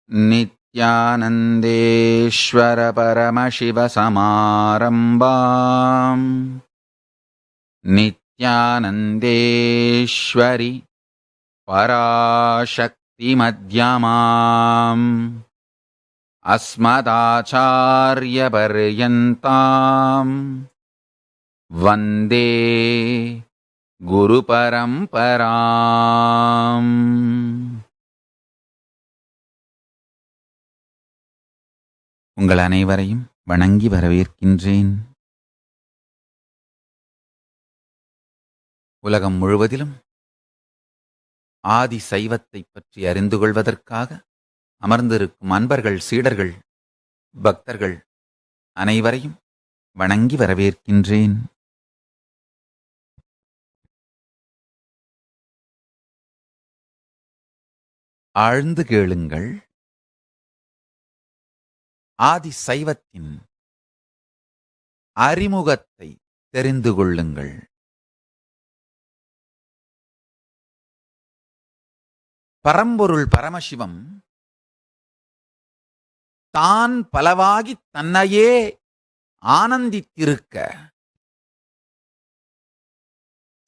नित्यानन्देश्वर परमशिवसमारम्भाम् नित्यानन्देश्वरि पराशक्तिमध्यमाम् अस्मदाचार्यपर्यन्ताम् वन्दे குருபரம்பராம். உங்கள் அனைவரையும் வணங்கி வரவேற்கின்றேன். உலகம் முழுவதிலும் ஆதி சைவத்தை பற்றி அறிந்து கொள்வதற்காக அமர்ந்திருக்கும் அன்பர்கள், சீடர்கள், பக்தர்கள் அனைவரையும் வணங்கி வரவேற்கின்றேன். ஆழ்ந்து கேளுங்கள். ஆதி சைவத்தின் அறிமுகத்தை தெரிந்து கொள்ளுங்கள். பரம்பொருள் பரமசிவம் தான் பலவாகித் தன்னையே ஆனந்தித்திருக்க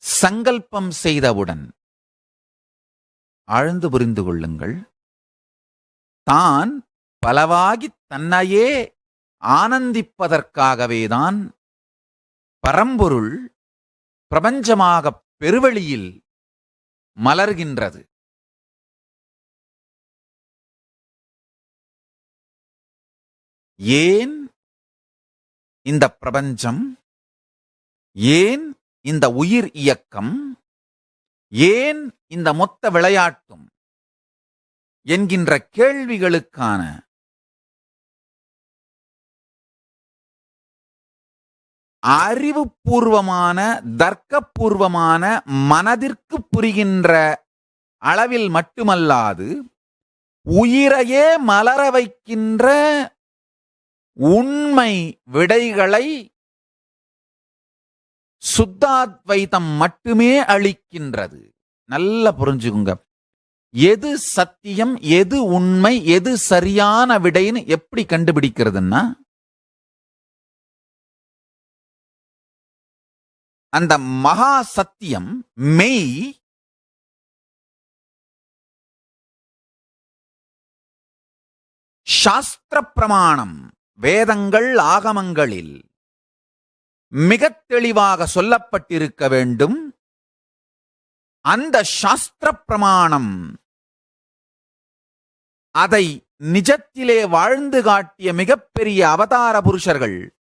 சங்கல்பம் செய்தவுடன், ஆழ்ந்து புரிந்து கொள்ளுங்கள், தான் பலவாகித் தன்னையே ஆனந்திப்பதற்காகவேதான் பரம்பொருள் பிரபஞ்சமாகப் பெருவெளியில் மலர்கின்றது. ஏன் இந்த பிரபஞ்சம், ஏன் இந்த உயிர் இயக்கம், ஏன் இந்த மொத்த விளையாட்டும் என்கின்ற கேள்விகளுக்கான அறிவுபூர்வமான, தர்க்கபூர்வமான, மனதிற்கு புரிகின்ற அளவில் மட்டுமல்லாது உயிரையே மலர வைக்கின்ற உண்மை விடைகளை சுத்தாத்வைதம் மட்டுமே அளிக்கின்றது. நல்லா புரிஞ்சுக்குங்க. எது சத்தியம், எது உண்மை, எது சரியான விடைன்னு எப்படி கண்டுபிடிக்கிறதுன்னா, அந்த மகா சத்தியம், மெய், சாஸ்திர பிரமாணம், வேதங்கள், ஆகமங்களில் மிகத் தெளிவாக சொல்லப்பட்டிருக்க வேண்டும். அந்த சாஸ்திர பிரமாணம் அதை நிஜத்திலே வாழ்ந்து காட்டிய மிகப்பெரிய அவதார புருஷர்கள்,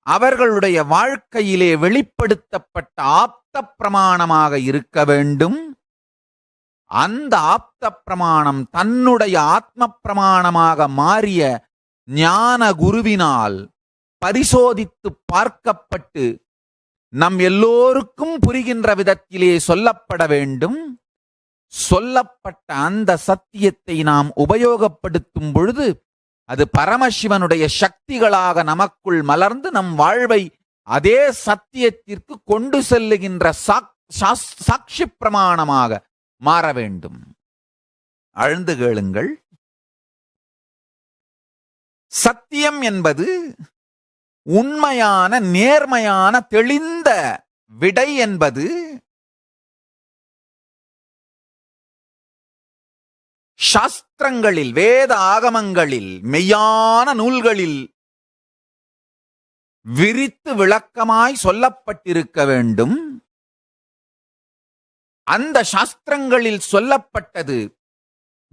அவர்களுடைய வாழ்க்கையிலே வெளிப்படுத்தப்பட்ட ஆப்த பிரமாணமாக இருக்க வேண்டும். அந்த ஆப்த பிரமாணம் தன்னுடைய ஆத்ம பிரமாணமாக மாறிய ஞான குருவினால் பரிசோதித்து பார்க்கப்பட்டு நம் எல்லோருக்கும் புரிகின்ற விதத்திலே சொல்லப்பட வேண்டும். சொல்லப்பட்ட அந்த சத்தியத்தை நாம் உபயோகப்படுத்தும் பொழுது அது பரமசிவனுடைய சக்திகளாக நமக்குள் மலர்ந்து நம் வாழ்வை அதே சத்தியத்திற்கு கொண்டு செல்லுகின்ற சாட்சி பிரமாணமாக மாற வேண்டும். ஆழ்ந்து கேளுங்கள். சத்தியம் என்பது உண்மையான, நேர்மையான, தெளிந்த விடை என்பது சாஸ்திரங்களில், வேத ஆகமங்களில், மெய்யான நூல்களில் விரித்து விளக்கமாய் சொல்லப்பட்டிருக்க வேண்டும். அந்த சாஸ்திரங்களில் சொல்லப்பட்டது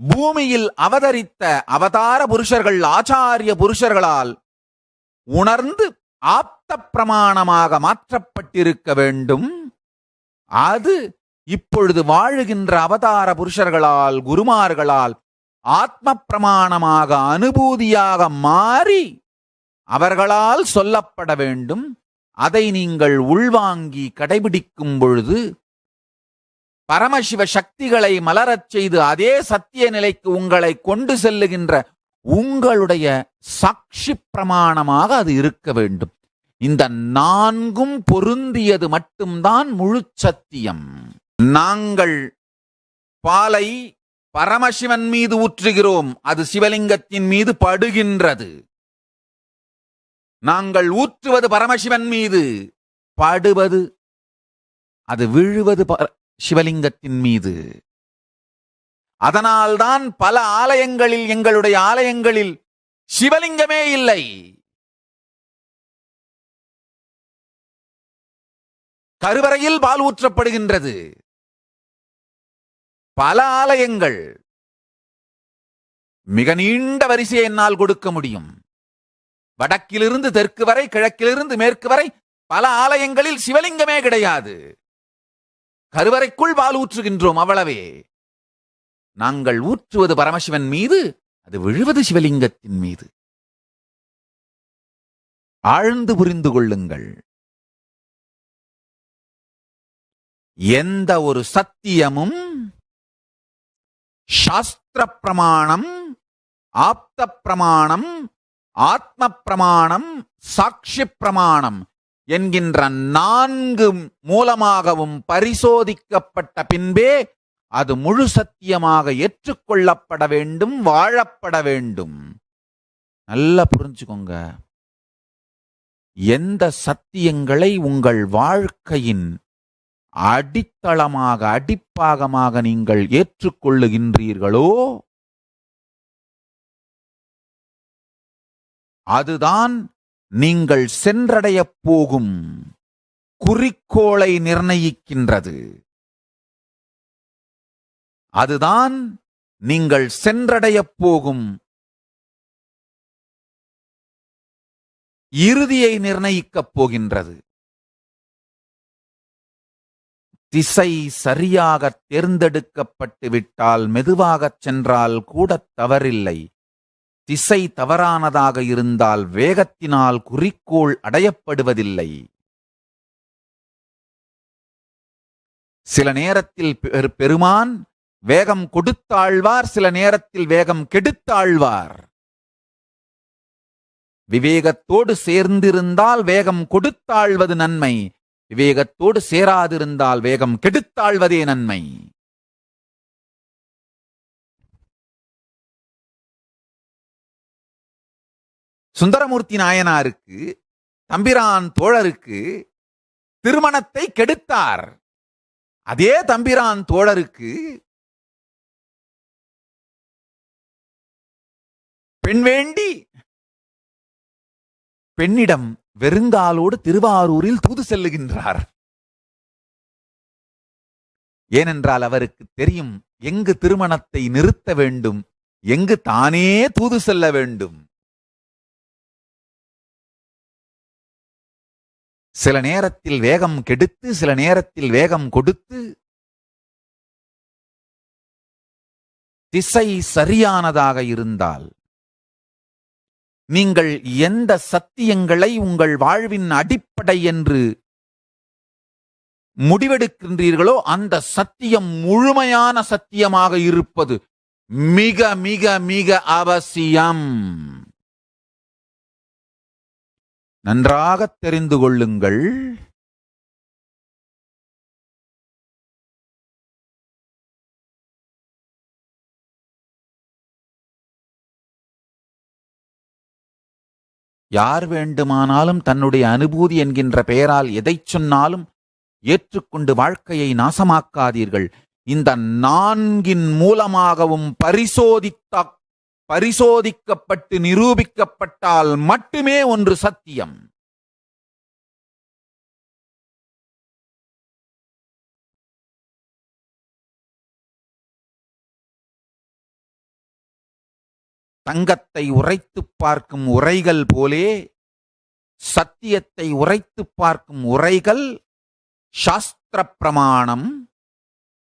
பூமியில் அவதரித்த அவதார புருஷர்கள், ஆச்சாரிய புருஷர்களால் உணர்ந்து ஆப்த பிரமாணமாக மாற்றப்பட்டிருக்க வேண்டும். அது இப்பொழுது வாழுகின்ற அவதார புருஷர்களால், குருமார்களால் ஆத்ம பிரமாணமாக, அனுபூதியாக மாறி அவர்களால் சொல்லப்பட வேண்டும். அதை நீங்கள் உள்வாங்கி கடைபிடிக்கும் பொழுது பரமசிவ சக்திகளை மலரச் செய்து அதே சத்திய நிலைக்கு உங்களை கொண்டு செல்லுகின்ற உங்களுடைய சாட்சி பிரமாணமாக அது இருக்க வேண்டும். இந்த நான்கும் பொருந்தியது மட்டும்தான் முழு சத்தியம். நாங்கள் பாலை பரமசிவன் மீது ஊற்றுகிறோம், அது சிவலிங்கத்தின் மீது படுகின்றது. நாங்கள் ஊற்றுவது பரமசிவன் மீது, படுவது, அது விழுவது சிவலிங்கத்தின் மீது. அதனால்தான் பல ஆலயங்களில், எங்களுடைய ஆலயங்களில் சிவலிங்கமே இல்லை. கருவறையில் பால் ஊற்றப்படுகின்றது. பல ஆலயங்கள், மிக நீண்ட வரிசையை என்னால் கொடுக்க முடியும். வடக்கிலிருந்து தெற்கு வரை, கிழக்கிலிருந்து மேற்கு வரை பல ஆலயங்களில் சிவலிங்கமே கிடையாது. கருவறைக்குள் பால் ஊற்றுகின்றோம், அவ்வளவே. நாங்கள் ஊற்றுவது பரமசிவன் மீது, அது விழுவது சிவலிங்கத்தின் மீது. ஆழ்ந்து புரிந்து கொள்ளுங்கள். எந்த ஒரு சத்தியமும் சாஸ்திர பிரமாணம், ஆப்த பிரமாணம், ஆத்ம பிரமாணம், சாட்சி பிரமாணம் என்கின்ற 4 மூலமாகவும் பரிசோதிக்கப்பட்ட பின்பே அது முழு சத்தியமாக ஏற்றுக்கொள்ளப்பட வேண்டும், வாழப்பட வேண்டும். நல்லா புரிஞ்சுக்கோங்க. எந்த சத்தியங்களை உங்கள் வாழ்க்கையின் அடித்தளமாக, அடிப்பாகமாக நீங்கள் ஏற்றுக்கொள்ளுகின்றீர்களோ அதுதான் நீங்கள் சென்றடைய போகும் குறிக்கோளை நிர்ணயிக்கின்றது. அதுதான் நீங்கள் சென்றடைய போகும் இறுதியை நிர்ணயிக்கப் போகின்றது. திசை சரியாக தேர்ந்தெடுக்கப்பட்டு விட்டால் மெதுவாகச் சென்றால் கூட தவறில்லை. திசை தவறானதாக இருந்தால் வேகத்தினால் குறிக்கோள் அடையப்படுவதில்லை. சில நேரத்தில் பெருமான் வேகம் கொடுத்தாழ்வார், சில நேரத்தில் வேகம் கெடுத்தாழ்வார். விவேகத்தோடு சேர்ந்திருந்தால் வேகம் கொடுத்தாழ்வது நன்மை, விவேகத்தோடு சேராதிருந்தால் வேகம் கெடுத்தாழ்வதே நன்மை. சுந்தரமூர்த்தி நாயனாருக்கு, தம்பிரான் தோழருக்கு திருமணத்தை கெடுத்தார். அதே தம்பிரான் தோழருக்கு பெண் வேண்டி பெண்ணிடம் வெறுங்காலோடு திருவாரூரில் தூது செல்லுகின்றார். ஏனென்றால் அவருக்கு தெரியும் எங்கு திருமணத்தை நிறுத்த வேண்டும், எங்கு தானே தூது செல்ல வேண்டும். சில நேரத்தில் வேகம் கெடுத்து, சில நேரத்தில் வேகம் கொடுத்து, திசை சரியானதாக இருந்தால் நீங்கள் எந்த சத்தியங்களை உங்கள் வாழ்வின் அடிப்படை என்று முடிவெடுக்கின்றீர்களோ அந்த சத்தியம் முழுமையான சத்தியமாக இருப்பது மிக மிக மிக அவசியம். நன்றாக தெரிந்து கொள்ளுங்கள். யார் வேண்டுமானாலும் தன்னுடைய அனுபூதி என்கின்ற பெயரால் எதைச் சொன்னாலும் ஏற்றுக்கொண்டு வாழ்க்கையை நாசமாக்காதீர்கள். இந்த 4 மூலமாகவும் பரிசோதிக்கப்பட்டு நிரூபிக்கப்பட்டால் மட்டுமே ஒன்று சத்தியம். தங்கத்தை உரைத்துப் பார்க்கும் உரைகள் போலே சத்தியத்தை உரைத்துப் பார்க்கும் உரைகள் சாஸ்திர பிரமாணம்,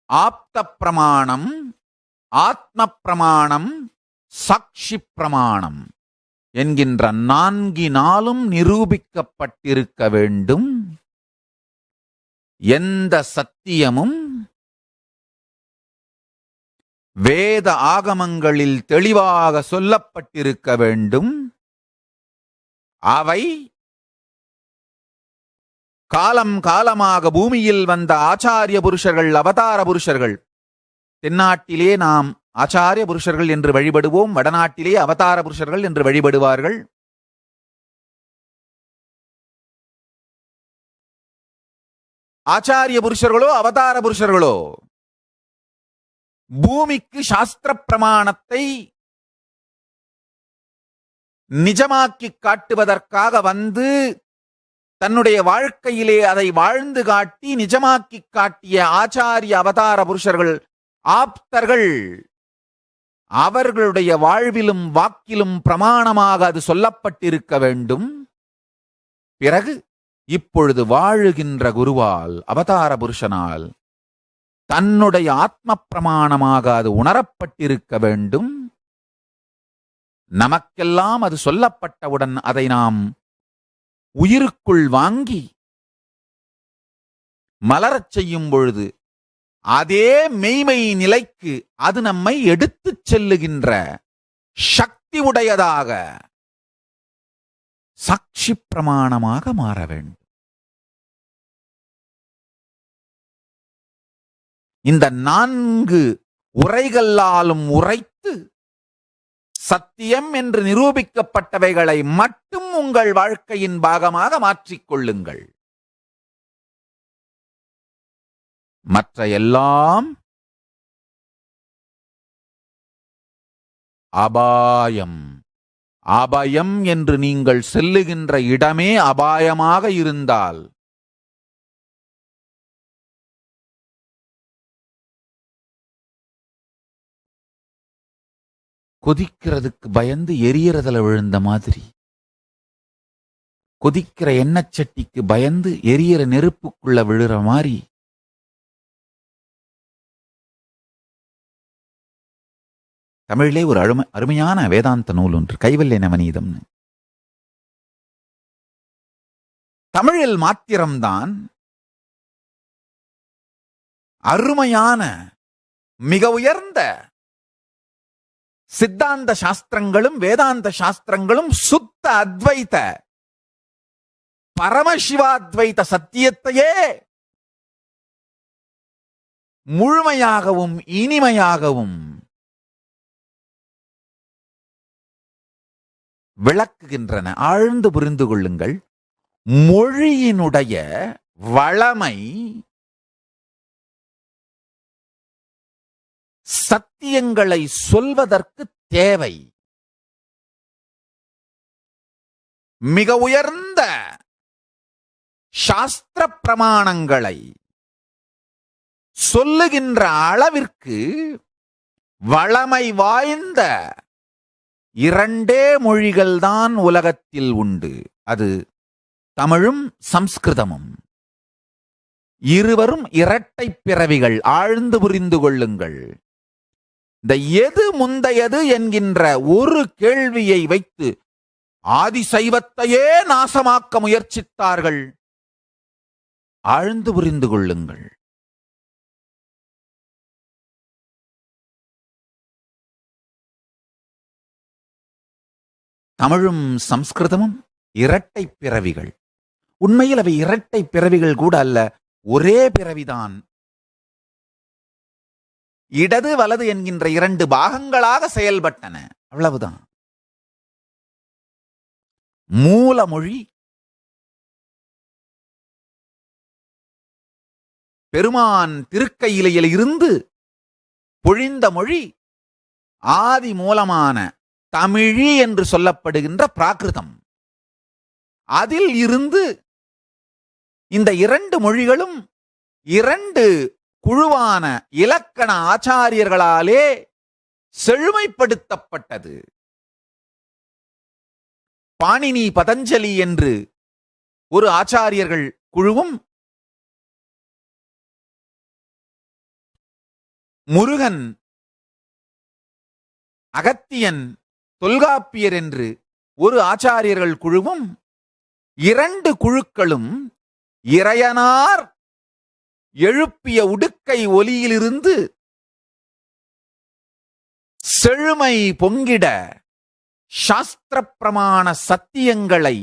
ஆப்த பிரமாணம், ஆத்ம பிரமாணம், சாட்சி பிரமாணம் என்கின்ற 4 நிரூபிக்கப்பட்டிருக்க வேண்டும். எந்த சத்தியமும் வேத ஆகமங்களில் தெளிவாக சொல்லப்பட்டிருக்க வேண்டும். அவை காலம் காலமாக பூமியில் வந்த ஆச்சாரிய புருஷர்கள், அவதார புருஷர்கள், தென்னாட்டிலே நாம் ஆச்சாரிய புருஷர்கள் என்று வழிபடுவோம். வடநாட்டிலே அவதார புருஷர்கள் என்று வழிபடுவார்கள். ஆச்சாரிய புருஷர்களோ அவதார புருஷர்களோ பூமிக்கு சாஸ்திர பிரமாணத்தை நிஜமாக்கி காட்டுவதற்காக வந்து தன்னுடைய வாழ்க்கையிலே அதை வாழ்ந்து காட்டி நிஜமாக்கி காட்டிய ஆச்சாரிய அவதார புருஷர்கள், ஆப்தர்கள், அவர்களுடைய வாழ்விலும் வாக்கிலும் பிரமாணமாக அது சொல்லப்பட்டிருக்க வேண்டும். பிறகு இப்பொழுது வாழுகின்ற குருவால், அவதார புருஷனால் தன்னுடைய ஆத்ம பிரமாணமாக அது உணரப்பட்டிருக்க வேண்டும். நமக்கெல்லாம் அது சொல்லப்பட்டவுடன் அதை நாம் உயிருக்குள் வாங்கி மலரச் செய்யும் பொழுது அதே மெய்மை நிலைக்கு அது நம்மை எடுத்துச் செல்லுகின்ற சக்தி உடையதாக சாட்சி பிரமாணமாக மாற வேண்டும். இந்த 4 உரைகளாலும் உரைத்து சத்தியம் என்று நிரூபிக்கப்பட்டவைகளை மட்டும் உங்கள் வாழ்க்கையின் பாகமாக மாற்றிக்கொள்ளுங்கள். மற்ற எல்லாம் அபாயம். அபயம் என்று நீங்கள் செல்லுகின்ற இடமே அபாயமாக இருந்தால் கொதிக்கிறதுக்கு பயந்து எரியறதுல விழுந்த மாதிரி, கொதிக்கிற எண்ணெய் சட்டிக்கு பயந்து எரியற நெருப்புக்குள்ள விழுற மாதிரி தமிழிலே ஒரு அருமையான வேதாந்த நூல் ஒன்று, கைவல்ய நவநீதம்னு. தமிழில் மாத்திரம்தான் அருமையான மிக உயர்ந்த சித்தாந்த சாஸ்திரங்களும் வேதாந்த சாஸ்திரங்களும் சுத்த அத்வைத பரமசிவாத்வைத சத்தியத்தையே முழுமையாகவும் இனிமையாகவும் விளக்குகின்றன. ஆழ்ந்து புரிந்து கொள்ளுங்கள். மொழியினுடைய வளமை சத்தியங்களை சொல்வதற்கு தேவை. மிக உயர்ந்த சாஸ்திர பிரமாணங்களை சொல்லுகின்ற அளவிற்கு வளமை வாய்ந்த 2 மொழிகள்தான் உலகத்தில் உண்டு. அது தமிழும் சம்ஸ்கிருதமும். இருவரும் இரட்டை பிறவிகள். ஆழ்ந்து புரிந்து கொள்ளுங்கள். இந்த எது முந்தையது என்கின்ற ஒரு கேள்வியை வைத்து ஆதிசைவத்தையே நாசமாக்க முயற்சித்தார்கள். ஆழ்ந்து புரிந்து கொள்ளுங்கள். தமிழும் சம்ஸ்கிருதமும் இரட்டை பிறவிகள். உண்மையில் அவை இரட்டை பிறவிகள் கூட அல்ல, ஒரே பிறவிதான். இடது வலது என்கின்ற 2 பாகங்களாக செயல்பட்டன, அவ்வளவுதான். மூலமொழி பெருமான் திருக்கையிலையில் இருந்து பொழிந்த மொழி ஆதி மூலமான தமிழி என்று சொல்லப்படுகின்ற பிராகிருதம். அதில் இருந்து இந்த 2 மொழிகளும் 2 குழுவான இலக்கண ஆச்சாரியர்களாலே செழுமைப்படுத்தப்பட்டது. பாணினி பதஞ்சலி என்று ஒரு ஆச்சாரியர்கள் குழுவும், முருகன், அகத்தியன், தொல்காப்பியர் என்று ஒரு ஆச்சாரியர்கள் குழுவும், 2 குழுக்களும் இறையனார் எழுப்பிய உடுக்கை ஒலியிலிருந்து செழுமை பொங்கிட சாஸ்திர பிரமாண சத்தியங்களை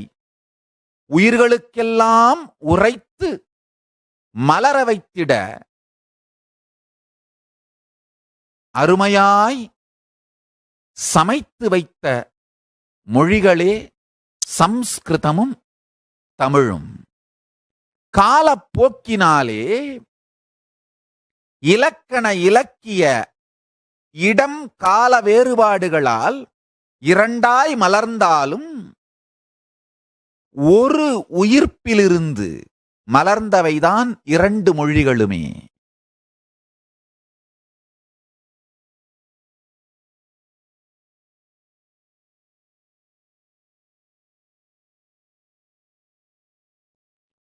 உயிர்களுக்கெல்லாம் உரைத்து மலர வைத்திட அருமையாய் சமைத்து வைத்த மொழிகளே சம்ஸ்கிருதமும் தமிழும். காலப்போக்கினாலே இலக்கண இலக்கிய இடம் கால வேறுபாடுகளால் இரண்டாய் மலர்ந்தாலும் ஒரு உயிர்ப்பிலிருந்து மலர்ந்தவைதான் இரண்டு மொழிகளுமே.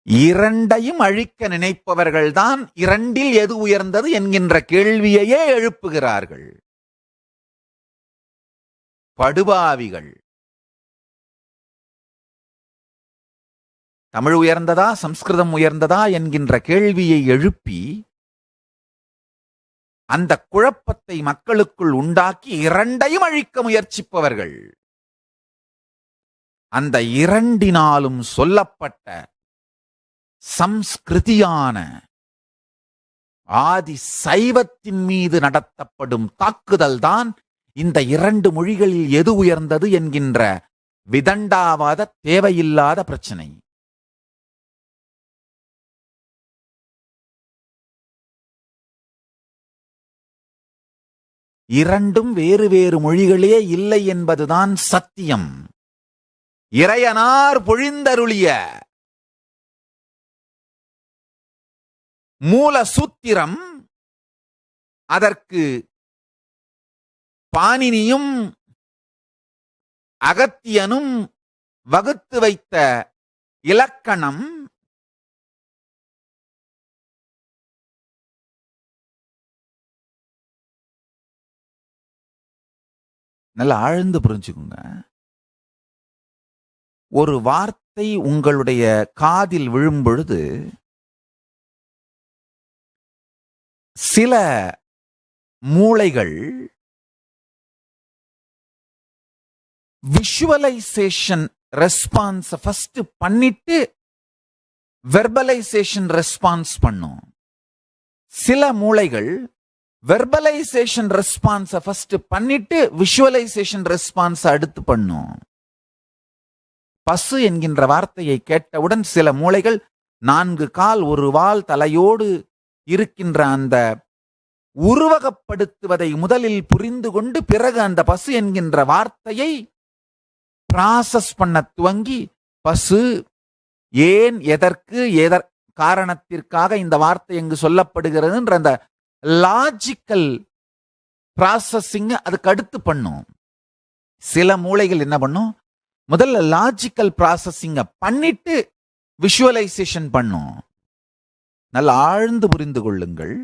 இரண்டையும் அழிக்க நினைப்பவர்கள்தான் இரண்டில் எது உயர்ந்தது என்கின்ற கேள்வியையே எழுப்புகிறார்கள். படுபாவிகள். தமிழ் உயர்ந்ததா சம்ஸ்கிருதம் உயர்ந்ததா என்கின்ற கேள்வியை எழுப்பி அந்த குழப்பத்தை மக்களுக்குள் உண்டாக்கி இரண்டையும் அழிக்க முயற்சிப்பவர்கள். அந்த இரண்டினாலும் சொல்லப்பட்ட சம்ஸ்கிருதியான ஆதி சைவத்தின் மீது நடத்தப்படும் தாக்குதல் தான் இந்த இரண்டு மொழிகளில் எது உயர்ந்தது என்கின்ற விதண்டாவாத தேவையில்லாத பிரச்சனை. இரண்டும் வேறு வேறு மொழிகளே இல்லை என்பதுதான் சத்தியம். இறையனார் பொழிந்தருளிய மூல சூத்திரம், அதற்கு பாணினியும் அகத்தியனும் வகுத்து வைத்த இலக்கணம் நல்லா ஆழ்ந்து புரிஞ்சுக்குங்க. ஒரு வார்த்தை உங்களுடைய காதில் விழும் பொழுது சில மூளைகள் விஷுவலைசேஷன் ரெஸ்பான்ஸ் ஃபர்ஸ்ட் பண்ணிட்டு வெர்பலைசேஷன் ரெஸ்பான்ஸ் பண்ணும். சில மூளைகள் வெர்பலைசேஷன் ரெஸ்பான்ஸ் ஃபர்ஸ்ட் பண்ணிட்டு விஷுவலைசேஷன் ரெஸ்பான்ஸ் அடுத்து பண்ணும். பசு என்கின்ற வார்த்தையை கேட்டவுடன் சில மூளைகள் 4 கால் 1 வால் தலையோடு இருக்கின்ற அந்த உருவகப்படுத்துவதை முதலில் புரிந்து கொண்டு பிறகு அந்த பசு என்கின்ற வார்த்தையை ப்ராசஸ் பண்ண துவங்கி பசு ஏன் எதற்கு காரணத்திற்காக இந்த வார்த்தை எங்கு சொல்லப்படுகிறதுன்ற அந்த லாஜிக்கல் ப்ராசஸிங் அதுக்கு அடுத்து பண்ணும். சில மூளைகள் என்ன பண்ணும், முதல்ல லாஜிக்கல் ப்ராசஸிங்க பண்ணிட்டு விஷுவலைசேஷன் பண்ணும். நல்ல ஆழ்ந்து புரிந்து கொள்ளுங்கள்.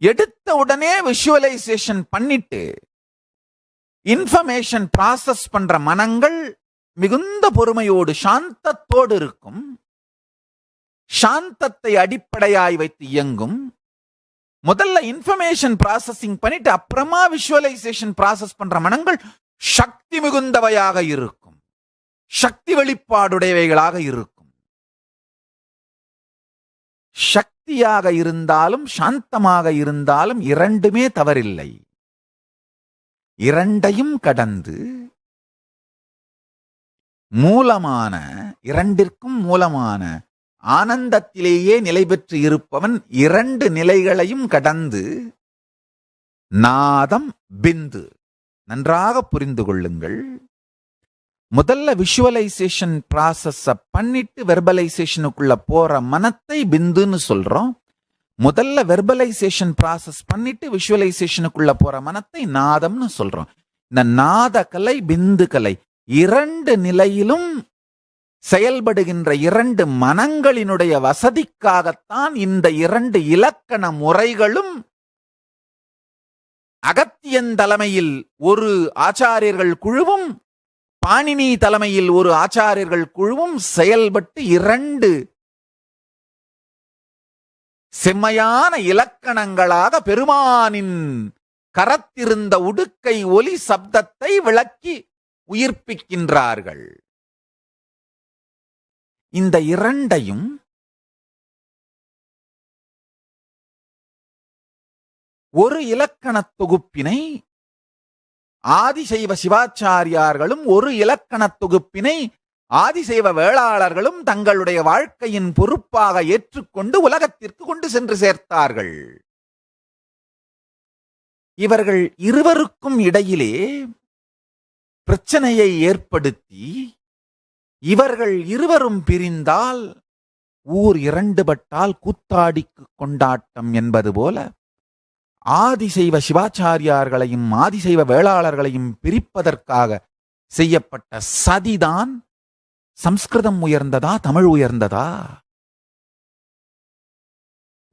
எடுத்த உடனே விஷுவலைசேஷன் பண்ணிட்டு இன்ஃபர்மேஷன் ப்ராசஸ் பண்ற மனங்கள் மிகுந்த பொறுமையோடு சாந்தத்தோடு இருக்கும். சாந்தத்தை அடிப்படையாய் வைத்து இயங்கும். முதல்ல இன்ஃபர்மேஷன் ப்ராசஸிங் பண்ணிட்டு அப்புறமா விஷுவலைசேஷன் ப்ராசஸ் பண்ற மனங்கள் சக்தி மிகுந்தவையாக இருக்கும், சக்தி வெளிப்பாடுடையவைகளாக இருக்கும். சக்தியாக இருந்தாலும் சாந்தமாக இருந்தாலும் இரண்டுமே தவறில்லை. இரண்டையும் கடந்து மூலமான, இரண்டிற்கும் மூலமான ஆனந்தத்திலேயே நிலை பெற்று இருப்பவன் இரண்டு நிலைகளையும் கடந்து நாதம் பிந்து. நன்றாக புரிந்து கொள்ளுங்கள். முதல்ல விஷுவலைசேஷன் ப்ராசஸ் பண்ணிட்டு வெர்பலைசேஷனுக்குள்ள போற மனத்தை பிந்துன்னு சொல்றோம். முதல்ல வெர்பலைசேஷன் ப்ராசஸ் பண்ணிட்டு விஷுவலைசேஷனுக்குள்ள போற மனத்தை நாதம்னு சொல்றோம். இந்த நாத கலை பிந்து கலை இரண்டு நிலையிலும் செயல்படுகின்ற இரண்டு மனங்களினுடைய வசதிக்காகத்தான் இந்த இரண்டு இலக்கண முறைகளும் அகத்தியன் தலைமையில் ஒரு ஆச்சாரியர்கள் குழுவும் பாணினி தலைமையில் ஒரு ஆச்சாரியர்கள் குழுவும் செயல்பட்டு இரண்டு செம்மையான இலக்கணங்களாக பெருமானின் கரத்திருந்த உடுக்கை ஒலி சப்தத்தை விளக்கி உயிர்ப்பிக்கின்றார்கள். இந்த இரண்டையும் ஒரு இலக்கணத் தொகுப்பினை ஆதிசைவ சிவாச்சாரியார்களும், ஒரு இலக்கணத் தொகுப்பினை ஆதிசைவ வேளாளர்களும் தங்களுடைய வாழ்க்கையின் பொறுப்பாக ஏற்றுக்கொண்டு உலகத்திற்கு கொண்டு சென்று சேர்த்தார்கள். இவர்கள் இருவருக்கும் இடையிலே பிரச்சனையை ஏற்படுத்தி இவர்கள் இருவரும் பிரிந்தால் ஊர் இரண்டுபட்டால் கூத்தாடிக்கு கொண்டாட்டம் என்பது போல ஆதிசைவ சிவாச்சாரியார்களையும் ஆதிசைவ வேளாளர்களையும் பிரிப்பதற்காக செய்யப்பட்ட சதிதான் சம்ஸ்கிருதம் உயர்ந்ததா, தமிழ் உயர்ந்ததா?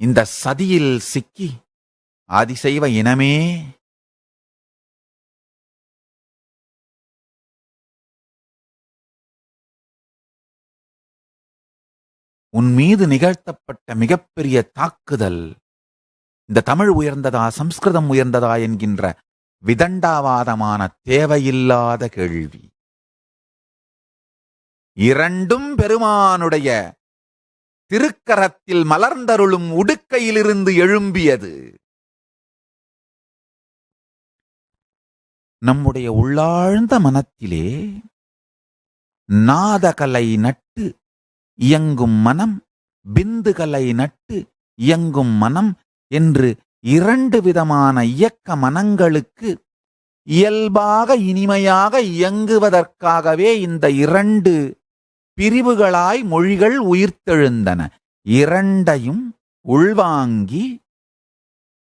இந்த சதியில் சிக்கி ஆதிசைவ இனமே உன் மீது நிகழ்த்தப்பட்ட மிகப்பெரிய தாக்குதல் இந்த தமிழ் உயர்ந்ததா சம்ஸ்கிருதம் உயர்ந்ததா என்கின்ற விதண்டாவாதமான தேவையில்லாத கேள்வி. இரண்டும் பெருமானுடைய திருக்கரத்தில் மலர்ந்தருளும் உடுக்கையிலிருந்து எழும்பியது. நம்முடைய உள்ளாழ்ந்த மனத்திலே நாதகலை நட்டு இயங்கும் மனம், பிந்துகலை நட்டு இயங்கும் மனம் என்று இரண்டு விதமான இயக்க மனங்களுக்கு இயல்பாக இனிமையாக இயங்குவதற்காகவே இந்த இரண்டு பிரிவுகளாய் மொழிகள் உயிர்த்தெழுந்தன. இரண்டையும் உள்வாங்கி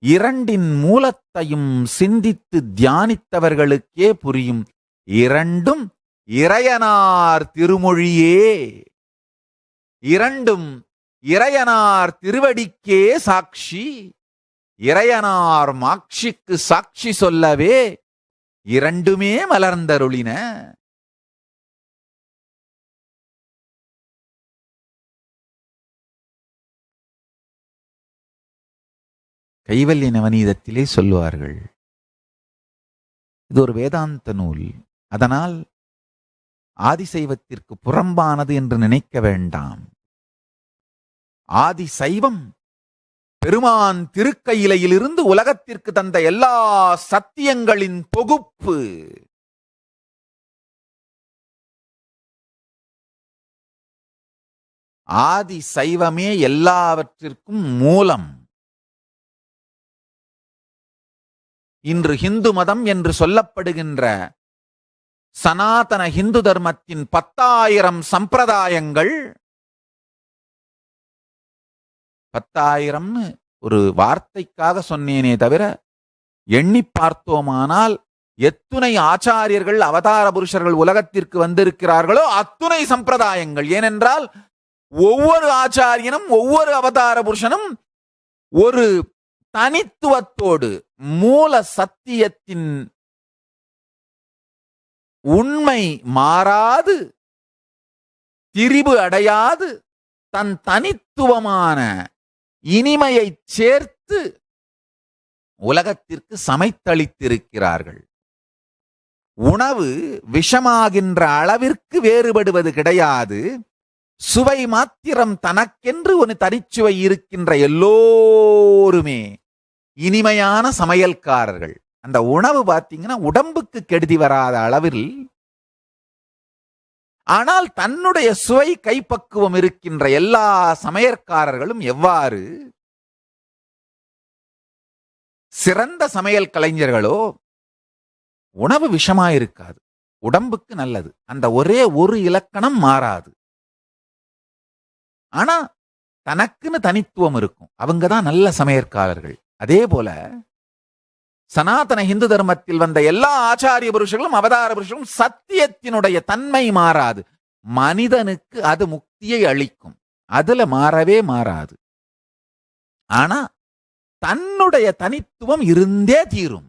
இரண்டின் மூலத்தையும் சிந்தித்து தியானித்தவர்களுக்கே புரியும். இரண்டும் இறையனார் திருமொழியே, இரண்டும் இறையனார் திருவடிக்கே சாட்சி. இறையனார் மாட்சிக்கு சாட்சி சொல்லவே இரண்டுமே மலர்ந்தருளின. கைவல்ய நவநீதத்திலே சொல்லுவார்கள், இது ஒரு வேதாந்த நூல், அதனால் ஆதிசைவத்திற்கு புறம்பானது என்று நினைக்க வேண்டாம். ஆதிசைவம் பெருமான் திருக்கையிலையிலிருந்து உலகத்திற்கு தந்த எல்லா சத்தியங்களின் தொகுப்பு. ஆதிசைவமே எல்லாவற்றிற்கும் மூலம். இன்று ஹிந்து மதம் என்று சொல்லப்படுகின்ற சனாதன ஹிந்து தர்மத்தின் 10,000 சம்பிரதாயங்கள், 10,000 ஒரு வார்த்தைக்காக சொன்னேனே தவிர எண்ணி பார்த்தோமானால் எத்துணை ஆச்சாரியர்கள் அவதார புருஷர்கள் உலகத்திற்கு வந்திருக்கிறார்களோ அத்துணை சம்பிரதாயங்கள். ஏனென்றால் ஒவ்வொரு ஆச்சாரியனும் ஒவ்வொரு அவதார புருஷனும் ஒரு தனித்துவத்தோடு மூல சத்தியத்தின் உண்மை மாறாது, திரிபு அடையாது, தன் தனித்துவமான இனிமையை சேர்த்து உலகத்திற்கு சமைத்தளித்திருக்கிறார்கள். உணவு விஷமாகின்ற அளவிற்கு வேறுபடுவது கிடையாது. சுவை மாத்திரம் தனக்கென்று ஒரு தனிச்சுவை இருக்கின்ற எல்லோருமே இனிமையான சமையல்காரர்கள். அந்த உணவு பார்த்தீங்கன்னா உடம்புக்கு கெடுதி வராத அளவில், ஆனால் தன்னுடைய சுவை கைப்பக்குவம் இருக்கின்ற எல்லா சமையற்காரர்களும் எவ்வாறு சிறந்த சமையல் கலைஞர்களோ, உணவு விஷமாயிருக்காது, உடம்புக்கு நல்லது, அந்த ஒரே ஒரு இலக்கணம் மாறாது. ஆனா தனக்குன்னு தனித்துவம் இருக்கும், அவங்கதான் நல்ல சமையற்காரர்கள். அதே போல சனாதன இந்து தர்மத்தில் வந்த எல்லா ஆச்சாரிய புருஷர்களும் அவதார புருஷர்களும் சத்தியத்தினுடைய தன்மை மாறாது. மனிதனுக்கு அது முக்தியை அளிக்கும், அதுல மாறவே மாறாது. ஆனா தன்னுடைய தனித்துவம் இருந்தே தீரும்.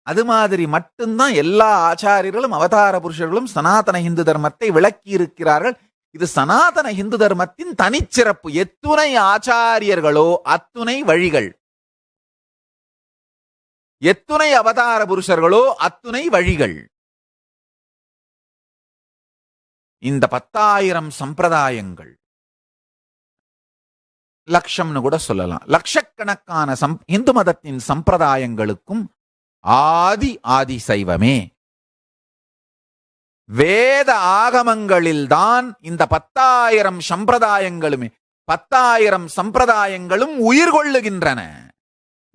அது மாதிரி மட்டும்தான் எல்லா ஆச்சாரியர்களும் அவதார புருஷர்களும் சனாதன இந்து தர்மத்தை விளக்கி இருக்கிறார்கள். இது சனாதன இந்து தர்மத்தின் தனிச்சிறப்பு. எத்துணை ஆச்சாரியர்களோ அத்துணை வழிகள், எத்துணை அவதார புருஷர்களோ அத்துணை வழிகள். இந்த 10,000 சம்பிரதாயங்கள் லட்சம்னு கூட சொல்லலாம். லட்சக்கணக்கான இந்து மதத்தின் சம்பிரதாயங்களுக்கும் ஆதி சைவமே. வேத ஆகமங்களில்தான் இந்த 10,000 சம்பிரதாயங்களுமே 10,000 சம்பிரதாயங்களும் உயிர் கொள்ளுகின்றன,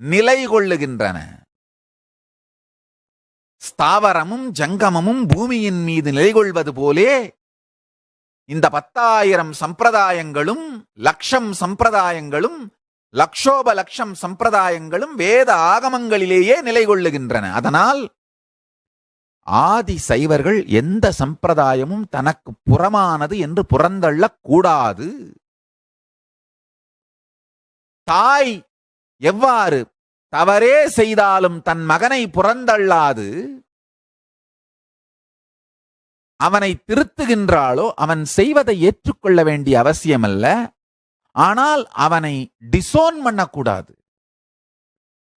நிலை கொள்ளுகின்றன. ஸ்தாவரமும் ஜங்கமமும் பூமியின் மீது நிலை கொள்வது போலே இந்த 10,000 சம்பிரதாயங்களும் லட்சம் சம்பிரதாயங்களும் லட்சோப லட்சம் சம்பிரதாயங்களும் வேத ஆகமங்களிலேயே நிலை கொள்ளுகின்றன. அதனால் ஆதி சைவர்கள் எந்த சம்பிரதாயமும் தனக்கு புறமானது என்று புறந்தள்ளக் கூடாது. தாய் எவ்வாறு தவறே செய்தாலும் தன் மகனை புறந்தள்ளாது அவனை திருத்துகின்றாளோ, அவன் செய்வதை ஏற்றுக்கொள்ள வேண்டிய அவசியமல்ல. ஆனால் அவனை டிசோன் பண்ணக்கூடாது.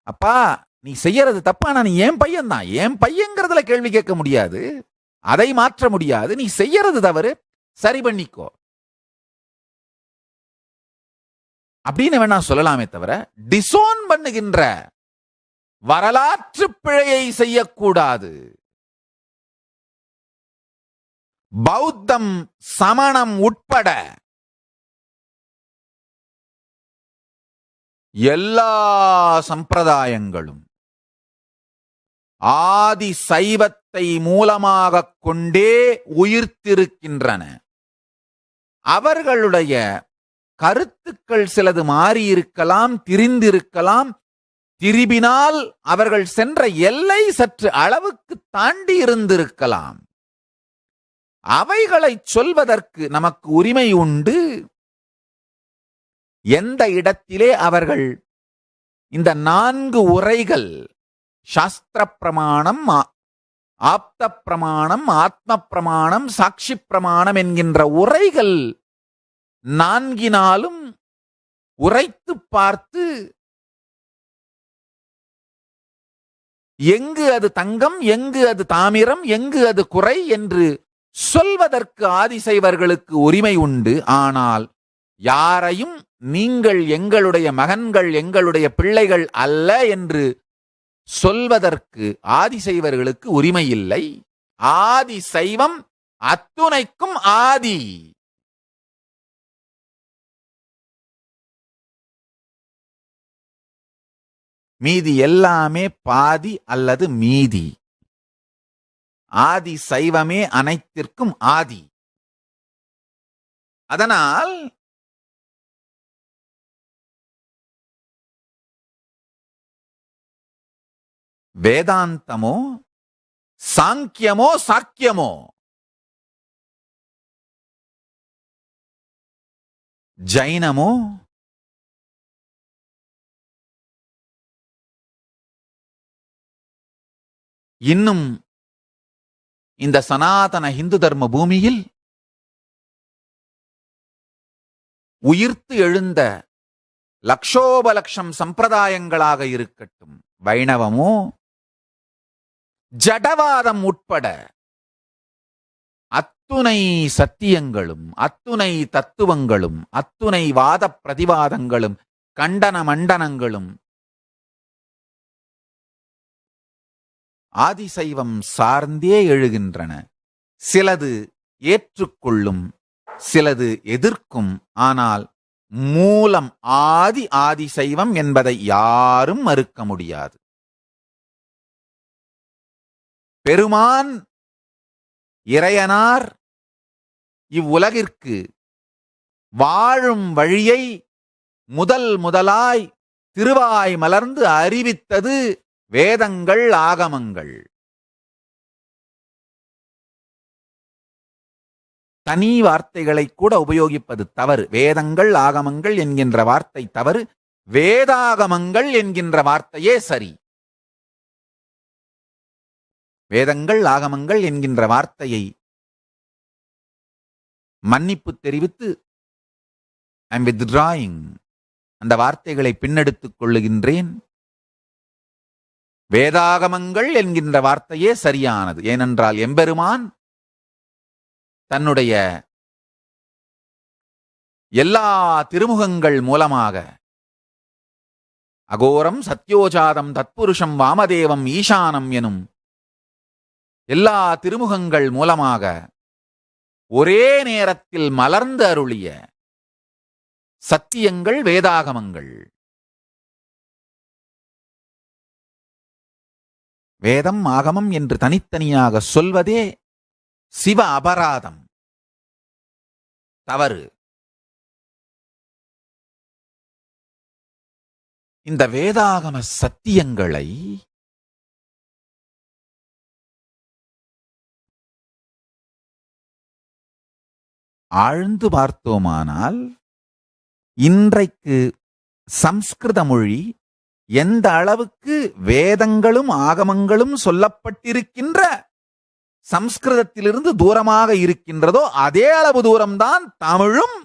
அப்பா நீ செய்யறது தப்பா, நீ என் பையன் தான், என் பையங்கிறதுல கேள்வி கேட்க முடியாது, அதை மாற்ற முடியாது. நீ செய்யறது தவறு, சரி பண்ணிக்கோ அப்படின்னு வேணா சொல்லலாமே தவிர டிசோன் பண்ணுகின்ற வரலாற்று பிழையை செய்யக்கூடாது. பௌத்தம் சமணம் உட்பட எல்லா சம்பிரதாயங்களும் ஆதி சைவத்தை மூலமாக கொண்டே உயிர்த்திருக்கின்றன. அவர்களுடைய கருத்துக்கள் சிலது மாறியிருக்கலாம், திரிந்திருக்கலாம். திரிபினால் அவர்கள் சென்ற எல்லை சற்று அளவுக்கு தாண்டி இருந்திருக்கலாம். அவைகளை சொல்வதற்கு நமக்கு உரிமை உண்டு. எந்த இடத்திலே அவர்கள் இந்த 4 உரைகள் சாஸ்திர பிரமாணம், ஆப்த பிரமாணம், ஆத்ம பிரமாணம், சாட்சி பிரமாணம் என்கின்ற உரைகள் 4னாலும் உரைத்து பார்த்து எங்கு அது தங்கம், எங்கு அது தாமிரம், எங்கு அது குறை என்று சொல்வதற்கு ஆதிசைவர்களுக்கு உரிமை உண்டு. ஆனால் யாரையும் நீங்கள் எங்களுடைய மகன்கள், எங்களுடைய பிள்ளைகள் அல்ல என்று சொல்வதற்கு ஆதிசைவர்களுக்கு உரிமை இல்லை. ஆதி சைவம் அத்துணைக்கும் ஆதி. மீதி எல்லாமே பாதி அல்லது மீதி. ஆதி சைவமே அனைத்திற்கும் ஆதி. அதனால் வேதாந்தமோ சாங்கியமோ சாக்கியமோ ஜைனமோ இன்னும் இந்த சனாதன இந்து தர்ம பூமியில் உயிர்த்து எழுந்த லட்சோப லட்சம் சம்பிரதாயங்களாக இருக்கட்டும், வைணவமோ ஜடவாதம் உட்பட அத்துணை சத்தியங்களும், அத்துணை தத்துவங்களும், அத்துணை வாத பிரதிவாதங்களும், கண்டன மண்டனங்களும் ஆதிசைவம் சார்ந்தே எழுகின்றன. சிலது ஏற்றுக்கொள்ளும், சிலது எதிர்க்கும். ஆனால் மூலம் ஆதிசைவம் என்பதை யாரும் மறுக்க முடியாது. பெருமான் இறையனார் இவ்வுலகிற்கு வாழும் வழியை முதலாய் திருவாய் மலர்ந்து அறிவித்தது வேதங்கள், ஆகமங்கள். தனி வார்த்தைகளை கூட உபயோகிப்பது தவறு. வேதங்கள், ஆகமங்கள் என்கின்ற வார்த்தை தவறு. வேதாகமங்கள் என்கின்ற வார்த்தையே சரி. வேதங்கள், ஆகமங்கள் என்கின்ற வார்த்தையை மன்னிப்பு தெரிவித்து ஐ எம் வித்ட்ராயிங், அந்த வார்த்தைகளை பின்னெடுத்துக் கொள்ளுகின்றேன். வேதாகமங்கள் என்கின்ற வார்த்தையே சரியானது. ஏனென்றால் எம்பெருமான் தன்னுடைய எல்லா திருமுகங்கள் மூலமாக அகோரம் சத்யோஜாதம் தத்புருஷம் வாமதேவம் ஈசானம் எனும் எல்லா திருமுகங்கள் மூலமாக ஒரே நேரத்தில் மலர்ந்து அருளிய சத்தியங்கள் வேதாகமங்கள். வேதம் ஆகமம் என்று தனித்தனியாக சொல்வதே சிவ அபராதம், தவறு. இந்த வேதாகம சத்தியங்களை ஆழ்ந்து பார்த்தோமானால் இன்றைக்கு சம்ஸ்கிருத மொழி எந்த அளவுக்கு வேதங்களும் ஆகமங்களும் சொல்லப்பட்டிருக்கின்ற சம்ஸ்கிருதத்திலிருந்து தூரமாக இருக்கின்றதோ அதே அளவு தூரம்தான் தமிழும்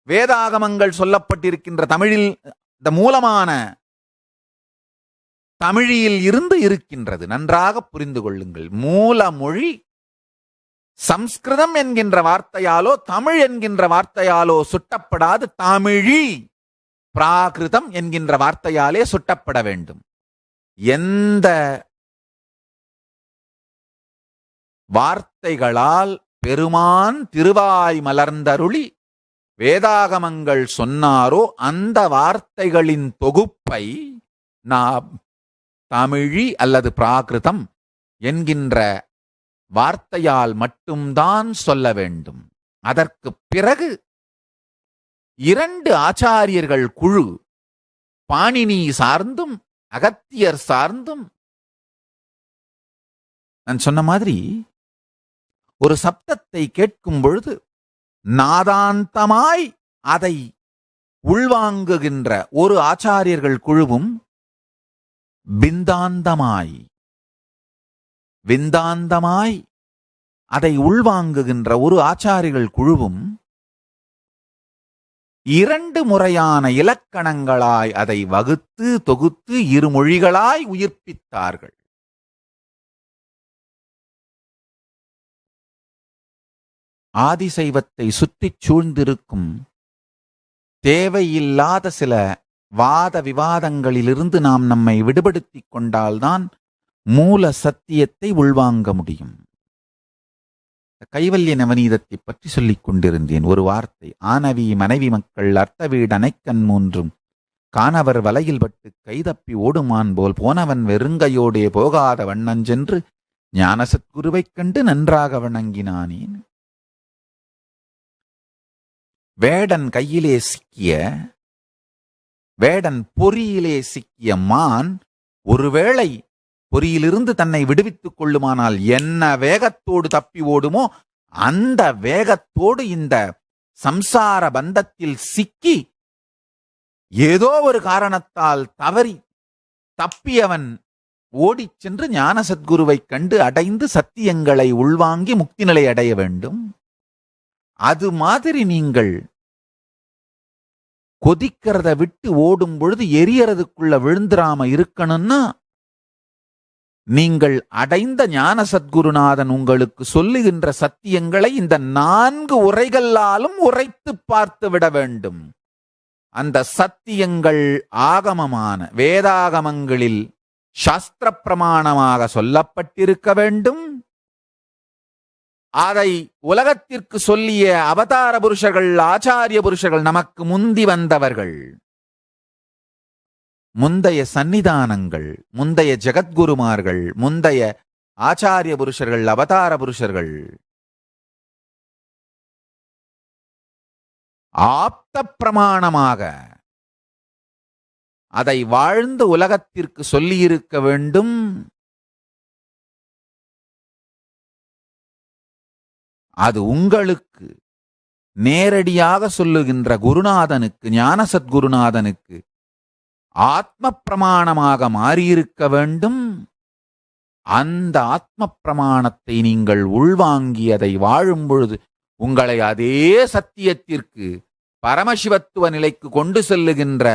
வேதாகமங்கள் சொல்லப்பட்டிருக்கின்ற தமிழில் இந்த மூலமான தமிழில் இருந்து இருக்கின்றது. நன்றாக புரிந்து கொள்ளுங்கள். மூல மொழி சம்ஸ்கிருதம் என்கின்ற வார்த்தையாலோ தமிழ் என்கின்ற வார்த்தையாலோ சுட்டப்படாது. தமிழி பிராகிருதம் என்கின்ற வார்த்தையாலே சுட்டப்பட வேண்டும். எந்த வார்த்தைகளால் பெருமான் திருவாய் மலர்ந்தருளி வேதாகமங்கள் சொன்னாரோ அந்த வார்த்தைகளின் தொகுப்பை நாம் தமிழி அல்லது பிராகிருதம் என்கின்ற வார்த்தையால் மட்டும்தான் சொல்ல வேண்டும். அதற்கு பிறகு 2 ஆச்சாரியர்கள் குழு, பாணினி சார்ந்தும் அகத்தியர் சார்ந்தும், நான் சொன்ன மாதிரி ஒரு சப்தத்தை கேட்கும் பொழுது நாதாந்தமாய் அதை உள்வாங்குகின்ற ஒரு ஆச்சாரியர்கள் குழுவும், விந்தாந்தமாய் அதை உள்வாங்குகின்ற ஒரு ஆச்சாரியர்கள் குழுவும் 2 முறையான இலக்கணங்களாய் அதை வகுத்து தொகுத்து 2 மொழிகளாய் உயிர்ப்பித்தார்கள். ஆதிசைவத்தை சுற்றிச் சூழ்ந்திருக்கும் தேவையில்லாத சில வாத விவாதங்களிலிருந்து நாம் நம்மை விடுபடுத்திக் கொண்டால்தான் மூல சத்தியத்தை உள்வாங்க முடியும். கைவல்ய நவநீதத்தை பற்றி சொல்லிக் கொண்டிருந்தேன். ஒரு வார்த்தை, ஆனவி மனைவி மக்கள் அர்த்த வீடனைக்கண் மூன்றும் காணவர் வலையில் பட்டு கைதப்பி ஓடுமான் போல் போனவன் வெறுங்கையோடே போகாத வண்ணஞ்சென்று ஞான சத்குருவைக் கண்டு நன்றாக வணங்கினானேன். வேடன் கையிலே சிக்கிய, வேடன் பொறியிலே சிக்கிய மான் ஒருவேளை பொறியிலிருந்து தன்னை விடுவித்துக் கொள்ளுமானால் என்ன வேகத்தோடு தப்பி ஓடுமோ அந்த வேகத்தோடு இந்த சம்சார பந்தத்தில் சிக்கி ஏதோ ஒரு காரணத்தால் தவறி தப்பியவன் ஓடிச் சென்று ஞான சத்குருவைக் கண்டு அடைந்து சத்தியங்களை உள்வாங்கி முக்தி நிலை அடைய வேண்டும். அது மாதிரி நீங்கள் கொதிக்கிறத விட்டு ஓடும் பொழுது எரியறதுக்குள்ள விழுந்துராம இருக்கணும்னா நீங்கள் அடைந்த ஞான சத்குருநாதன் உங்களுக்கு சொல்லுகின்ற சத்தியங்களை இந்த 4 உரைகளாலும் உரைத்து பார்த்து விட வேண்டும். அந்த சத்தியங்கள் ஆகமமான வேதாகமங்களில் சாஸ்திர பிரமாணமாக சொல்லப்பட்டிருக்க வேண்டும். அதை உலகத்திற்கு சொல்லிய அவதார புருஷர்கள், ஆச்சாரிய புருஷர்கள், நமக்கு முந்தி வந்தவர்கள், முந்தைய சன்னிதானங்கள், முந்தைய ஜெகத்குருமார்கள், முந்தைய ஆச்சாரிய புருஷர்கள், அவதார புருஷர்கள் ஆப்த பிரமாணமாக அதை வாழ்ந்து உலகத்திற்கு சொல்லியிருக்க வேண்டும். அது உங்களுக்கு நேரடியாக சொல்லுகின்ற குருநாதனுக்கு, ஞான சத்குருநாதனுக்கு ஆத்ம பிரமாணமாக மாறியிருக்க வேண்டும். அந்த ஆத்ம பிரமாணத்தை நீங்கள் உள்வாங்கி அதை வாழும் பொழுது உங்களை அதே சத்தியத்திற்கு, பரமசிவத்துவ நிலைக்கு கொண்டு செல்லுகின்ற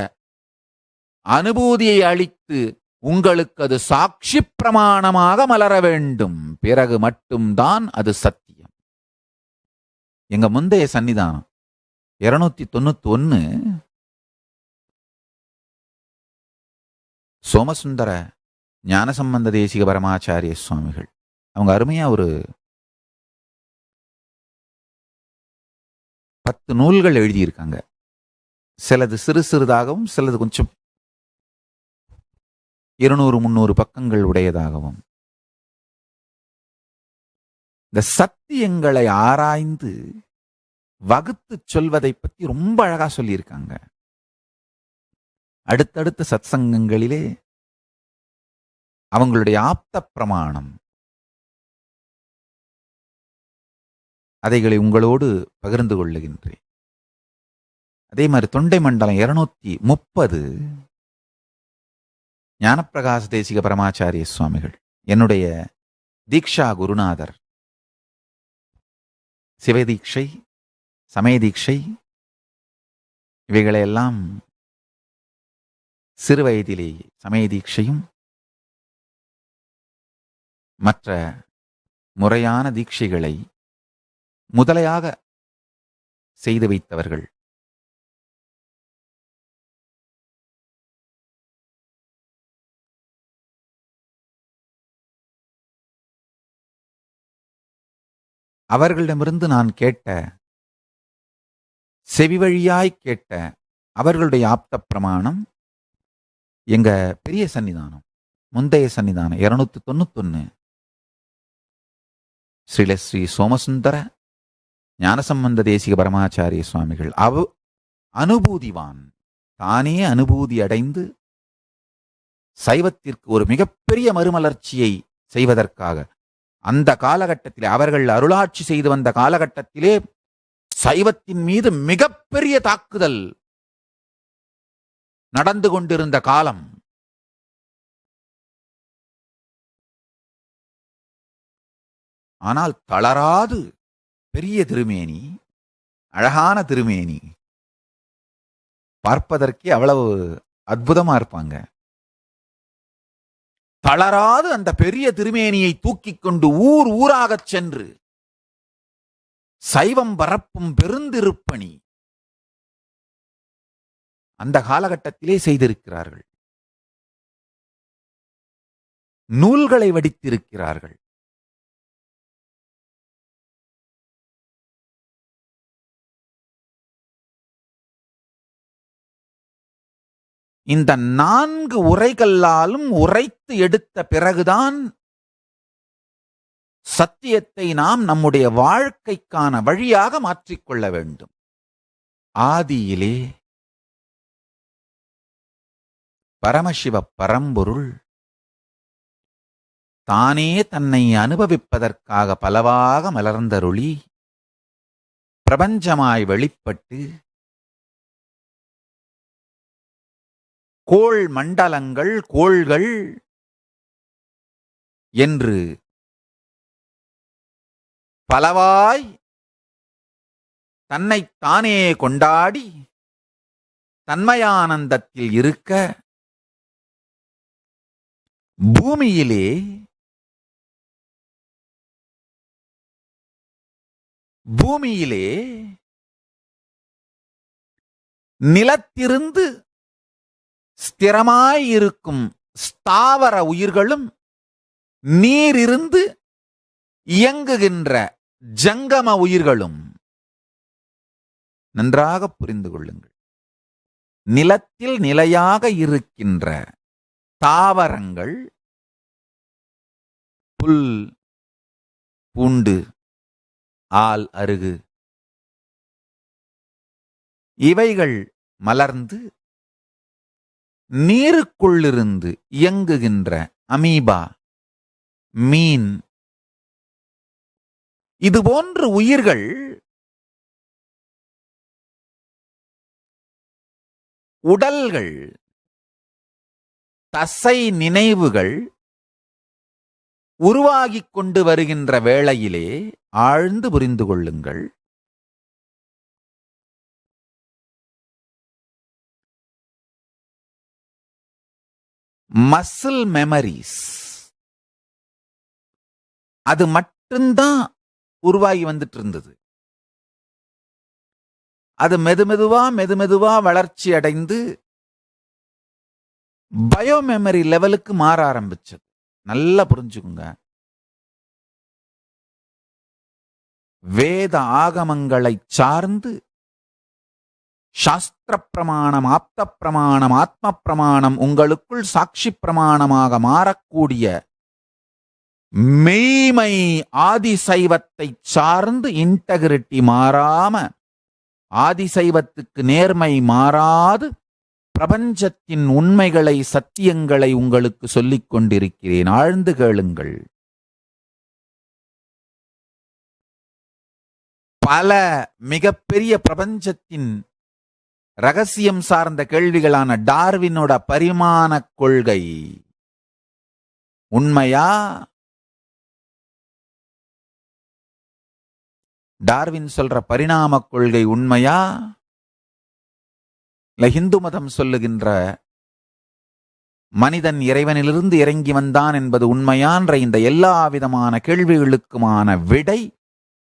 அனுபூதியை அளித்து உங்களுக்கு அது சாட்சி பிரமாணமாக மலர வேண்டும். பிறகு மட்டும்தான் அது சத்தியம். எங்க முந்தைய சன்னிதானம் 291 சோமசுந்தர ஞானசம்பந்த தேசிக பரமாச்சாரிய சுவாமிகள் அவங்க அருமையா ஒரு 10 நூல்கள் எழுதியிருக்காங்க. சிலது சிறு சிறிதாகவும் சிலது கொஞ்சம் 200-300 பக்கங்கள் உடையதாகவும் இந்த சத்தியங்களை ஆராய்ந்து வகுத்து சொல்வதை பத்தி ரொம்ப அழகா சொல்லியிருக்காங்க. அடுத்தடுத்த சத்சங்கங்களிலே அவங்களுடைய ஆப்த பிரமாணம் அதைகளை உங்களோடு பகிர்ந்து கொள்ளுகின்றேன். அதே மாதிரி தொண்டை மண்டலம் 230 ஞானப்பிரகாச தேசிக பரமாச்சாரிய சுவாமிகள் என்னுடைய தீக்ஷா குருநாதர். சிவதீட்சை, சமயதீட்சை இவைகளையெல்லாம் சிறு வயதிலேயே சமயதீட்சையும் மற்ற முறையான தீட்சைகளை முதலையாக செய்து வைத்தவர்கள். அவர்களிடமிருந்து நான் கேட்ட, செவி வழியாய் கேட்ட அவர்களுடைய ஆப்த பிரமாணம் எங்க பெரிய சன்னிதானம், முந்தைய சன்னிதானம் 291 ஸ்ரீ சோமசுந்தர ஞானசம்பந்த தேசிக பரமாச்சாரிய சுவாமிகள் அனுபூதிவான், தானே அனுபூதி அடைந்து சைவத்திற்கு ஒரு மிகப்பெரிய மறுமலர்ச்சியை செய்வதற்காக அந்த காலகட்டத்திலே அவர்கள் அருளாட்சி செய்து வந்த காலகட்டத்திலே சைவத்தின் மீது மிகப்பெரிய தாக்குதல் நடந்து கொண்டிருந்த காலம். ஆனால் தளராது பெரிய திருமேனி, அழகான திருமேனி, பார்ப்பதற்கே அவ்வளவு அற்புதமா இருப்பாங்க. தளராது அந்த பெரிய திருமேனியை தூக்கிக் கொண்டு ஊர் ஊராகச் சென்று சைவம் பரப்பும் பெருந்திருப்பணி அந்த காலகட்டத்திலே செய்திருக்கிறார்கள். நூல்களை வடித்திருக்கிறார்கள். இந்த 4 உரைகளாலும் உரைத்து எடுத்த பிறகுதான் சத்தியத்தை நாம் நம்முடைய வாழ்க்கைக்கான வழியாக மாற்றிக்கொள்ள வேண்டும். ஆதியிலே பரமசிவ பரம்பொருள் தானே தன்னை அனுபவிப்பதற்காக பலவாக மலர்ந்தருளி பிரபஞ்சமாய் வெளிப்பட்டு கோள் மண்டலங்கள், கோள்கள் என்று பலவாய் தன்னைத்தானே கொண்டாடி தன்மயானந்தத்தில் இருக்க பூமியிலே நிலத்திருந்து ஸ்திரமாயிருக்கும் ஸ்தாவர உயிர்களும் நீரிருந்து இயங்குகின்ற ஜங்கம உயிர்களும் நன்றாக புரிந்து கொள்ளுங்கள். நிலத்தில் நிலையாக இருக்கின்ற தாவரங்கள், புல், பூண்டு, ஆல், அருகு இவைகள் மலர்ந்து நீருக்குள்ளிருந்து இயங்குகின்ற அமீபா, மீன், இதுபோன்ற உயிர்கள் உடல்கள், தசை நினைவுகள் உருவாகிக் கொண்டு வருகின்ற வேளையிலே ஆழ்ந்து புரிந்து கொள்ளுங்கள். மசில் மெமரிஸ் அது மட்டும்தான் உருவாகி வந்துட்டு இருந்தது. அது மெதுமெதுவா வளர்ச்சி அடைந்து பயோமெமரி லெவலுக்கு மாற ஆரம்பிச்சது. நல்லா புரிஞ்சுக்குங்க. வேத ஆகமங்களை சார்ந்து சாஸ்திர பிரமாணம், ஆப்த பிரமாணம், ஆத்ம பிரமாணம் உங்களுக்குள் சாட்சி பிரமாணமாக மாறக்கூடிய மெய்மை ஆதிசைவத்தை சார்ந்து இன்டெகிரிட்டி மாறாம, ஆதிசைவத்துக்கு நேர்மை மாறாது பிரபஞ்சத்தின் உண்மைகளை, சத்தியங்களை உங்களுக்கு சொல்லிக் கொண்டிருக்கிறேன். ஆழ்ந்து கேளுங்கள். பல மிகப்பெரிய பிரபஞ்சத்தின் ரகசியம் சார்ந்த கேள்விகளான டார்வினோட பரிமாண கொள்கை உண்மையா? டார்வின் சொல்ற பரிணாம கொள்கை உண்மையா? இல்ல இந்து மதம் சொல்லுகின்ற மனிதன் இறைவனிலிருந்து இறங்கி வந்தான் என்பது உண்மையான்ற இந்த எல்லா விதமான கேள்விகளுக்குமான விடை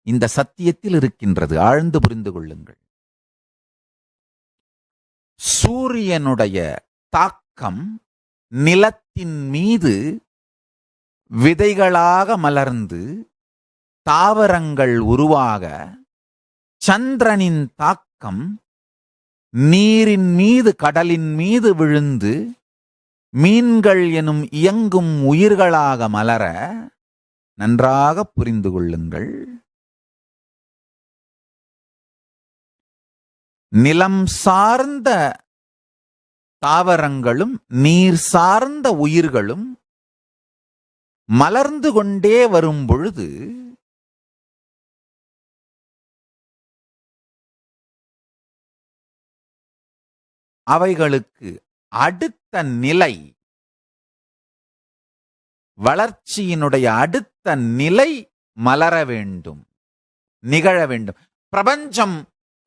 இந்த சத்தியத்தில் இருக்கின்றது. ஆழ்ந்து புரிந்து கொள்ளுங்கள். சூரியனுடைய தாக்கம் நிலத்தின் மீது விதைகளாக மலர்ந்து தாவரங்கள் உருவாக, சந்திரனின் தாக்கம் நீரின் மீது, கடலின் மீது விழுந்து மீன்கள் எனும் இயங்கும் உயிர்களாக மலர நன்றாக புரிந்து கொள்ளுங்கள். நிலம் சார்ந்த தாவரங்களும் நீர் சார்ந்த உயிர்களும் மலர்ந்து கொண்டே வரும் பொழுது அவைகளுக்கு அடுத்த நிலை, வளர்ச்சியினுடைய அடுத்த நிலை மலர வேண்டும், நிகழ வேண்டும். பிரபஞ்சம்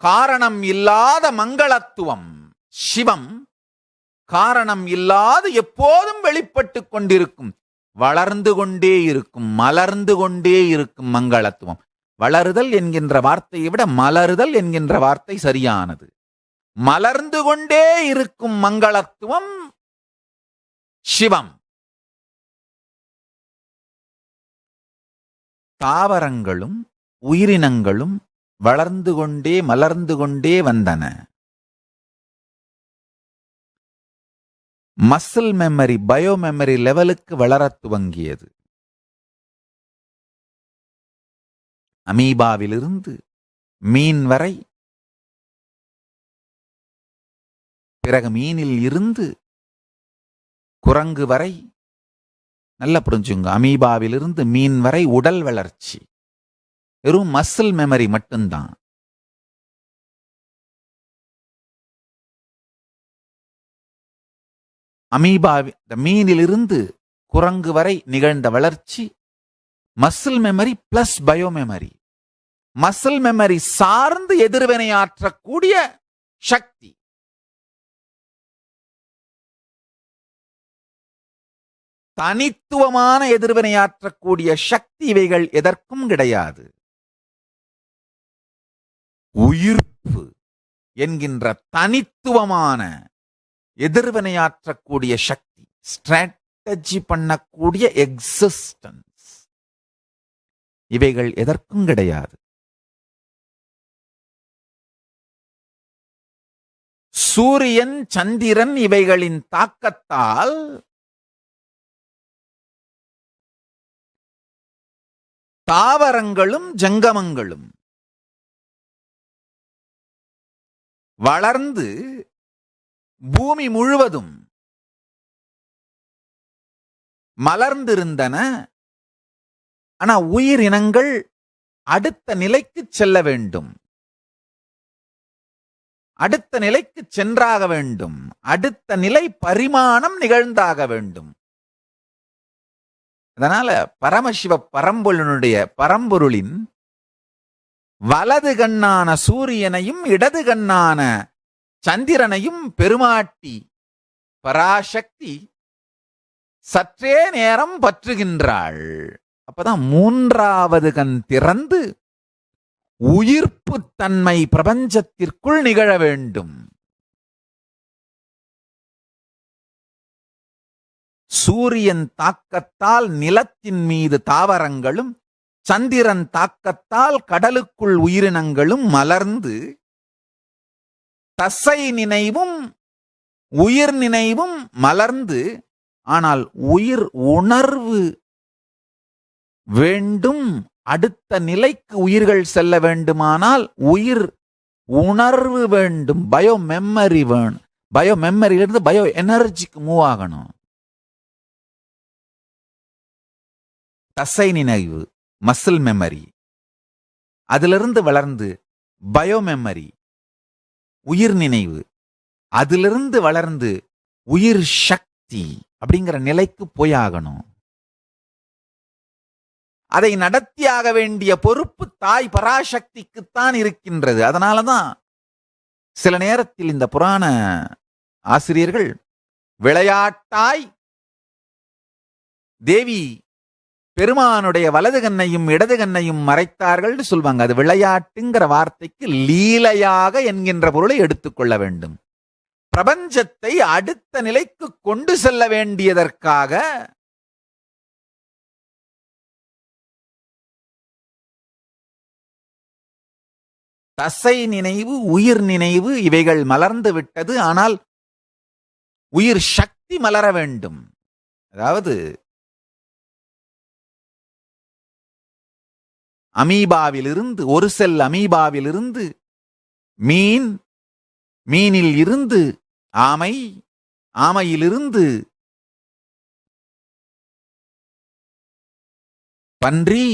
காரணம் இல்லாத மங்களத்துவம், சிவம் காரணம் இல்லாது எப்போதும் வெளிப்பட்டு கொண்டிருக்கும், வளர்ந்து கொண்டே இருக்கும், மலர்ந்து கொண்டே இருக்கும் மங்களத்துவம். வளருதல் என்கின்ற வார்த்தையை விட மலருதல் என்கின்ற வார்த்தை சரியானது. மலர்ந்து கொண்டே இருக்கும் மங்களத்துவம் சிவம். தாவரங்களும் உயிரினங்களும் வளர்ந்து கொண்டே மலர்ந்து கொண்டே வந்தன. மசில் மெமரி, பயோமெமரி லெவலுக்கு வளரத் துவங்கியது. அமீபாவிலிருந்து மீன் வரை, பிறகு மீனில் இருந்து குரங்கு வரை. நல்லா புரிஞ்சுங்க. அமீபாவிலிருந்து மீன் வரை உடல் வளர்ச்சி வெறும் மசில் மெமரி மட்டும்தான். மீனிலிருந்து குரங்கு வரை நிகழ்ந்த வளர்ச்சி muscle memory plus bio memory. Muscle memory சார்ந்து எதிர்வினையாற்றக்கூடிய சக்தி. தனித்துவமான எதிர்வினையாற்றக்கூடிய சக்தி இவைகள் எதற்கும் கிடையாது. உயிர்ப்பு என்கின்ற தனித்துவமான எதிர்வினையாற்றக்கூடிய சக்தி, ஸ்ட்ராட்டஜி பண்ணக்கூடிய எக்ஸிஸ்டன்ஸ், இவைகள் எதற்கும் கிடையாது. சூரியன், சந்திரன் இவைகளின் தாக்கத்தால் தாவரங்களும் ஜங்கமங்களும் வளர்ந்து பூமி முழுவதும் மலர்ந்திருந்தன. ஆனா உயிரினங்கள் அடுத்த நிலைக்கு செல்ல வேண்டும், அடுத்த நிலைக்கு சென்றாக வேண்டும், அடுத்த நிலை பரிமாணம் நிகழ்ந்தாக வேண்டும். அதனால பரமசிவ பரம்பொருளின் வலது கண்ணான சூரியனையும் இடது கண்ணான சந்திரனையும் பெருமாட்டி பராசக்தி சற்றே நேரம் பற்றுகின்றாள். அப்பதான் மூன்றாவது கண் திறந்து உயிர்ப்பு தன்மை பிரபஞ்சத்திற்குள் நிகழ வேண்டும். சூரியன் தாக்கத்தால் நிலத்தின் மீது தாவரங்களும், சந்திரன் தாக்கத்தால் கடலுக்குள் உயிரினங்களும் மலர்ந்து தசை நினைவும் உயிர் நினைவும் மலர்ந்து, ஆனால் உயிர் உணர்வு வேண்டும். அடுத்த நிலைக்கு உயிர்கள் செல்ல வேண்டுமானால் உயிர் உணர்வு வேண்டும். பயோ மெமரி வேணும். பயோ மெமரியிலிருந்து பயோ எனர்ஜிக்கு மூவ் ஆகணும். தசை நினைவு, மசில் மெமரி, அதிலிருந்து வளர்ந்து பயோ மெமரி, உயிர் நினைவு, அதிலிருந்து வளர்ந்து உயிர் சக்தி அப்படிங்கிற நிலைக்கு போயாகணும். அதை நடத்தியாக வேண்டிய பொறுப்பு தாய் பராசக்திக்குத்தான் இருக்கின்றது. அதனாலதான் சில நேரத்தில் இந்த புராண ஆசிரியர்கள் விளையாட்டாய் தேவி பெருமானுடைய வலது கண்ணையும் இடது கண்ணையும் மறைத்தார்கள் சொல்வாங்க. அது விளையாட்டுங்கிற வார்த்தைக்கு லீலையாக என்கின்ற பொருளை எடுத்துக்கொள்ள வேண்டும். பிரபஞ்சத்தை அடுத்த நிலைக்கு கொண்டு செல்ல வேண்டியதற்காக தசை நினைவு, உயிர் நினைவு இவைகள் மலர்ந்து விட்டது. ஆனால் உயிர் சக்தி மலர வேண்டும். அதாவது அமீபாவிலிருந்து, ஒரு செல் அமீபாவிலிருந்து மீன், மீனில் இருந்து ஆமை, ஆமையிலிருந்து பன்றி,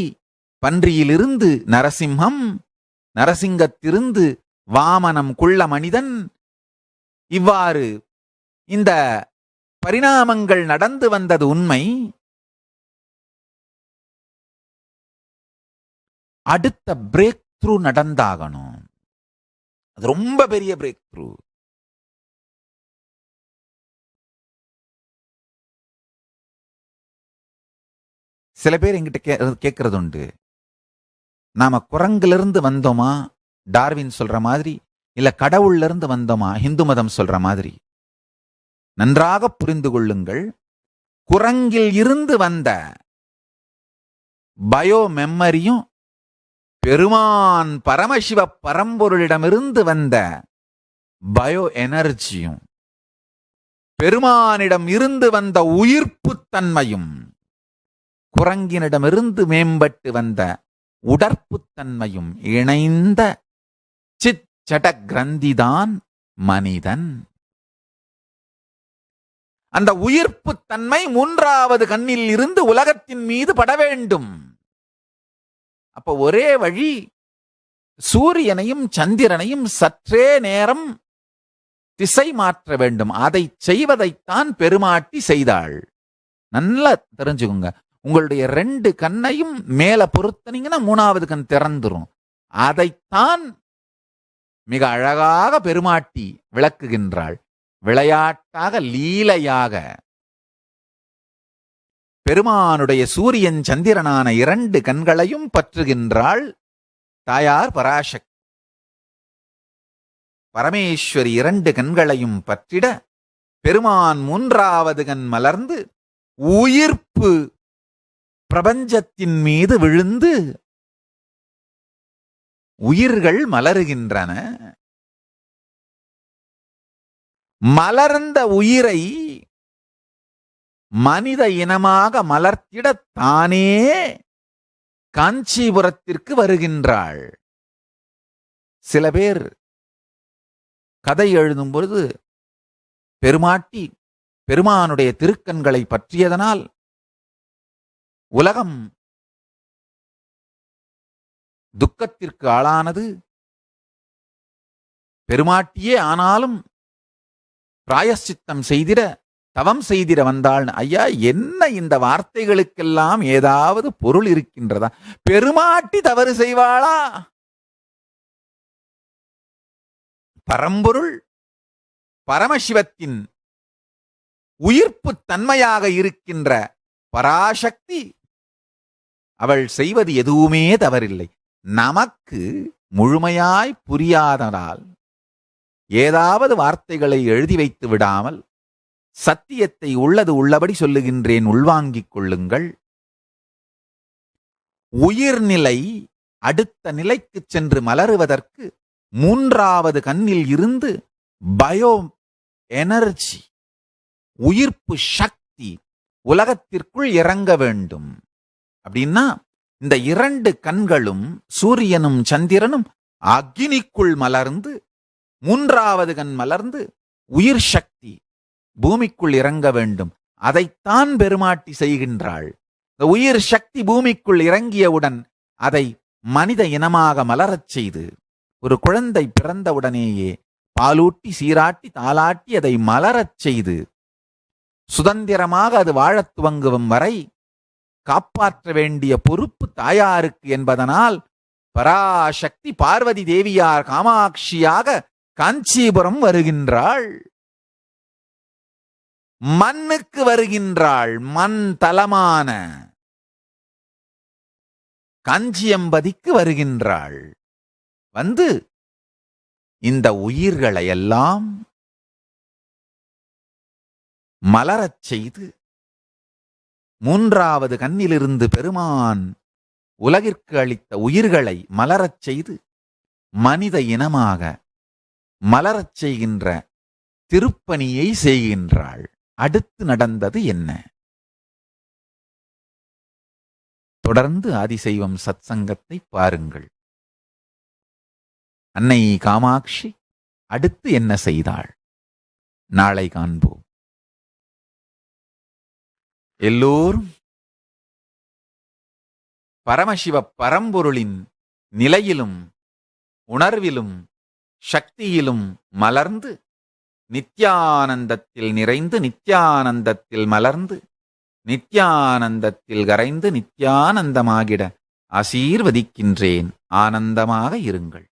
பன்றியிலிருந்து நரசிம்ஹம், நரசிங்கத்திலிருந்து வாமனம் குள்ள மனிதன். இவ்வாறு இந்த பரிணாமங்கள் நடந்து வந்தது உண்மை. அடுத்த பிரேக் த்ரூ நடந்தாகணும். அது ரொம்ப பெரிய பிரேக் த்ரூ. சில பேர் என்கிட்ட கேட்கறது உண்டு, நாம குரங்கிலிருந்து வந்தோமா டார்வின் சொல்ற மாதிரி, இல்ல கடவுள்ல இருந்து வந்தோமா இந்து மதம் சொல்ற மாதிரி? நன்றாக புரிந்து கொள்ளுங்கள். குரங்கில் இருந்து வந்த பயோ மெமரியும், பெருமான் பரமசிவ பரம்பொருளிடமிருந்து வந்த பயோ எனர்ஜியும், பெருமானிடம் இருந்து வந்த உயிர்ப்பு தன்மையும், குரங்கினிடமிருந்து மேம்பட்டு வந்த உடற்புத்தன்மையும் இணைந்த சிச்சட கிரந்திதான் மனிதன். அந்த உயிர்ப்பு தன்மை மூன்றாவது கண்ணில் இருந்து உலகத்தின் மீது பட வேண்டும். அப்ப ஒரே வழி, சூரியனையும் சந்திரனையும் சற்றே நேரம் திசை மாற்ற வேண்டும். அதை செய்வதைத்தான் பெருமாட்டி செய்தாள். நல்லா தெரிஞ்சுக்குங்க. உங்களுடைய 2 கண்ணையும் மேல பொருத்தனீங்கன்னா 3வது கண் திறந்துரும். அதைத்தான் மிக அழகாக பெருமாட்டி விளக்குகின்றாள். விளையாட்டாக, லீலையாக பெருமானுடைய சூரியன் சந்திரனான 2 கண்களையும் பற்றுகின்றாள் தாயார் பராசக்தி. பரமேஸ்வரி 2 கண்களையும் பற்றிட பெருமான் 3வது கண் மலர்ந்து உயிர்ப்பு பிரபஞ்சத்தின் மீது விழுந்து உயிர்கள் மலருகின்றன. மலர்ந்த உயிரை மனித இனமாக மலர்த்திட தானே காஞ்சிபுரத்திற்கு வருகின்றாள். சில பேர் கதை எழுதும் பொழுது பெருமாட்டி பெருமானுடைய திருக்கண்களை பற்றியதனால் உலகம் துக்கத்திற்கு ஆளானது, பெருமாட்டியே ஆனாலும் பிராயச்சித்தம் செய்திட, தவம் செய்திட வந்தாள். ஐயா, என்ன இந்த வார்த்தைகளுக்கெல்லாம் ஏதாவது பொருள் இருக்கின்றதா? பெருமாட்டி தவறு செய்வாளா? பரம்பொருள் பரமசிவத்தின் உயிர்ப்பு தன்மையாக இருக்கின்ற பராசக்தி அவள் செய்வது எதுவுமே தவறில்லை. நமக்கு முழுமையாய் புரியாததால் ஏதாவது வார்த்தைகளை எழுதி வைத்து விடாமல் சத்தியத்தை உள்ளது உள்ளபடி சொல்லுகின்றேன், உள்வாங்கிக் கொள்ளுங்கள். உயிர்நிலை அடுத்த நிலைக்குச் சென்று மலருவதற்கு மூன்றாவது கண்ணில் இருந்து பயோ எனர்ஜி, உயிர்ப்பு சக்தி உலகத்திற்குள் இறங்க வேண்டும். அப்படின்னா இந்த இரண்டு கண்களும் சூரியனும் சந்திரனும் அக்னிக்குள் மலர்ந்து, மூன்றாவது கண் மலர்ந்து உயிர் சக்தி பூமிக்குள் இறங்க வேண்டும். அதைத்தான் பெருமாட்டி செய்கின்றாள். இந்த உயிர் சக்தி பூமிக்குள் இறங்கியவுடன் அதை மனித இனமாக மலரச் செய்து, ஒரு குழந்தை பிறந்தவுடனேயே பாலூட்டி சீராட்டி தாலாட்டி அதை மலரச் செய்து, சுதந்திரமாக அது வாழத் துவங்கும் வரை காப்பாற்ற வேண்டிய பொறுப்பு தாயாருக்கு என்பதனால் பராசக்தி பார்வதி தேவியார் காமாட்சியாக காஞ்சிபுரம் வருகின்றாள். மண்ணுக்கு வருகின்றாள். மண் தலமான காஞ்சியம்பதிக்கு வருகின்றாள். வந்து இந்த உயிர்களை எல்லாம் மலரச் செய்து, மூன்றாவது கண்ணிலிருந்து பெருமான் உலகிற்கு அளித்த உயிர்களை மலரச் செய்து மனித இனமாக மலரச் செய்கின்ற திருப்பணியை செய்கின்றாள். அடுத்து நடந்தது என்ன? தொடர்ந்து ஆதிசைவம் சத்சங்கத்தை பாருங்கள். அன்னை காமாட்சி அடுத்து என்ன செய்தாள்? நாளை காண்போம். எல்லோரும் பரமசிவ பரம்பொருளின் நிலையிலும் உணர்விலும் சக்தியிலும் மலர்ந்து, நித்யானந்தத்தில் நிறைந்து, நித்யானந்தத்தில் மலர்ந்து, நித்யானந்தத்தில் கரைந்து நித்யானந்தமாகிட ஆசீர்வதிக்கின்றேன். ஆனந்தமாக இருங்கள்.